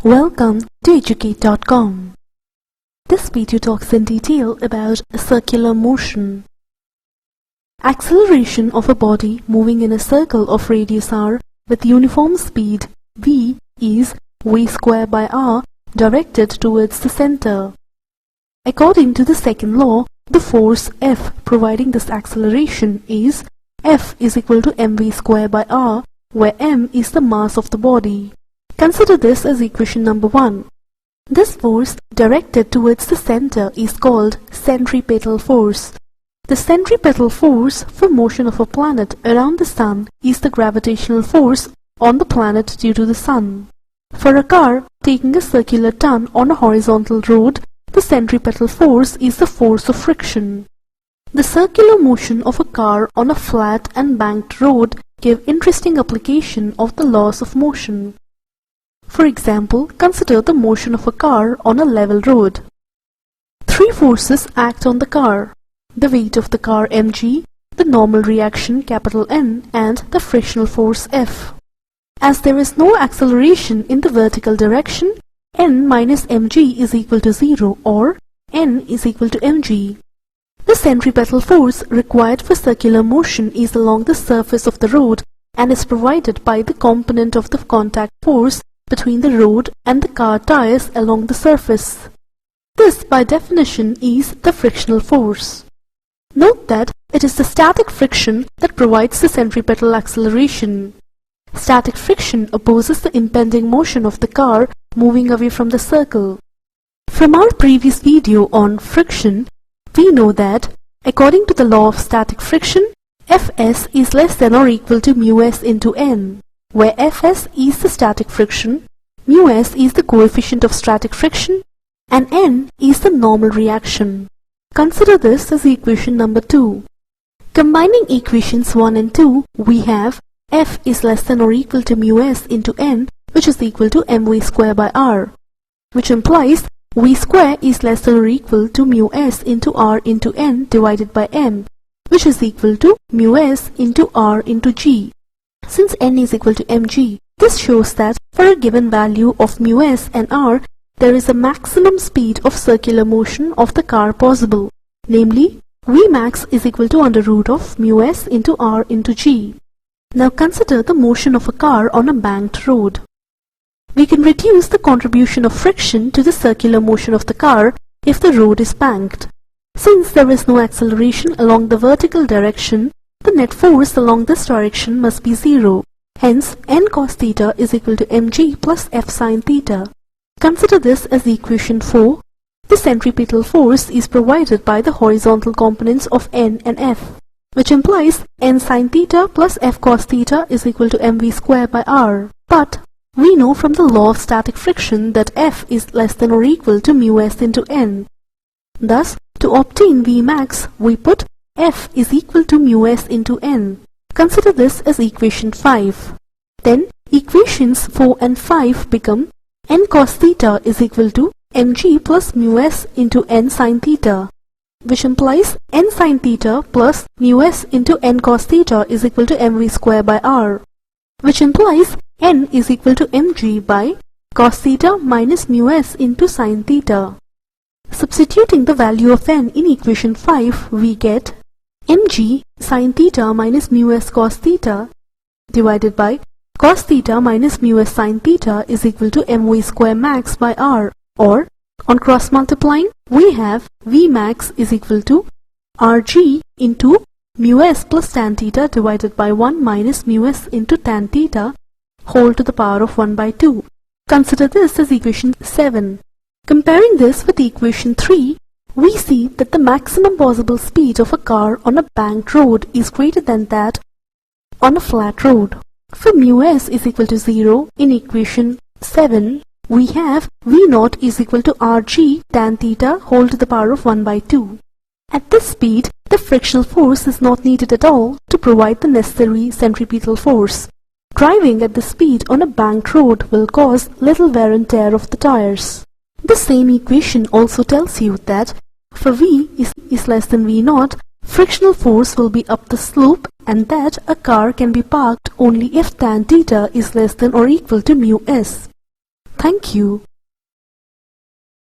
Welcome to Educate.com. This video talks in detail about circular motion. Acceleration of a body moving in a circle of radius r with uniform speed v is v square by r directed towards the center. According to the second law, the force F providing this acceleration is F is equal to mv square by r, where m is the mass of the body. Consider this as equation number 1. This force directed towards the center is called centripetal force. The centripetal force for motion of a planet around the sun is the gravitational force on the planet due to the sun. For a car taking a circular turn on a horizontal road, the centripetal force is the force of friction. The circular motion of a car on a flat and banked road give interesting application of the laws of motion. For example, consider the motion of a car on a level road. Three forces act on the car: the weight of the car mg, the normal reaction capital N, and the frictional force F. As there is no acceleration in the vertical direction, N minus mg is equal to 0, or N is equal to mg. The centripetal force required for circular motion is along the surface of the road and is provided by the component of the contact force between the road and the car tires along the surface. This, by definition, is the frictional force. Note that it is the static friction that provides the centripetal acceleration. Static friction opposes the impending motion of the car moving away from the circle. From our previous video on friction, we know that, according to the law of static friction, Fs is less than or equal to μs into n, where Fs is the static friction, μs is the coefficient of static friction, and n is the normal reaction. Consider this as equation number 2. Combining equations 1 and 2, we have F is less than or equal to μs into n, which is equal to mv square by r, which implies v square is less than or equal to μs into r into n divided by m, which is equal to μs into r into g. Since n is equal to mg, this shows that for a given value of μs and r, there is a maximum speed of circular motion of the car possible, namely Vmax is equal to under root of μs into r into g. Now consider the motion of a car on a banked road. We can reduce the contribution of friction to the circular motion of the car if the road is banked. Since there is no acceleration along the vertical direction, the net force along this direction must be 0. Hence, n cos theta is equal to mg plus f sin theta. Consider this as equation 4. The centripetal force is provided by the horizontal components of n and f, which implies n sin theta plus f cos theta is equal to mv square by r. But we know from the law of static friction that F is less than or equal to μs into n. Thus, to obtain Vmax, we put F is equal to μs into n. Consider this as equation 5. Then, equations 4 and 5 become n cos theta is equal to mg plus μs into n sin theta, which implies n sin theta plus μs into n cos theta is equal to mv square by r, which implies n is equal to mg by cos theta minus μs into sin theta. Substituting the value of n in equation 5, we get mg sin theta minus μs cos theta divided by cos theta minus μs sin theta is equal to mv square max by r, or on cross multiplying, we have Vmax is equal to rg into μs plus tan theta divided by 1 minus μs into tan theta whole to the power of 1 by 2. Consider this as equation 7. Comparing this with equation 3, we see that the maximum possible speed of a car on a banked road is greater than that on a flat road. For μs is equal to 0 in equation 7, we have v0 is equal to rg tan theta whole to the power of 1 by 2. At this speed, the frictional force is not needed at all to provide the necessary centripetal force. Driving at this speed on a banked road will cause little wear and tear of the tires. The same equation also tells you that for v is less than v0, frictional force will be up the slope, and that a car can be parked only if tan theta is less than or equal to μs. Thank you.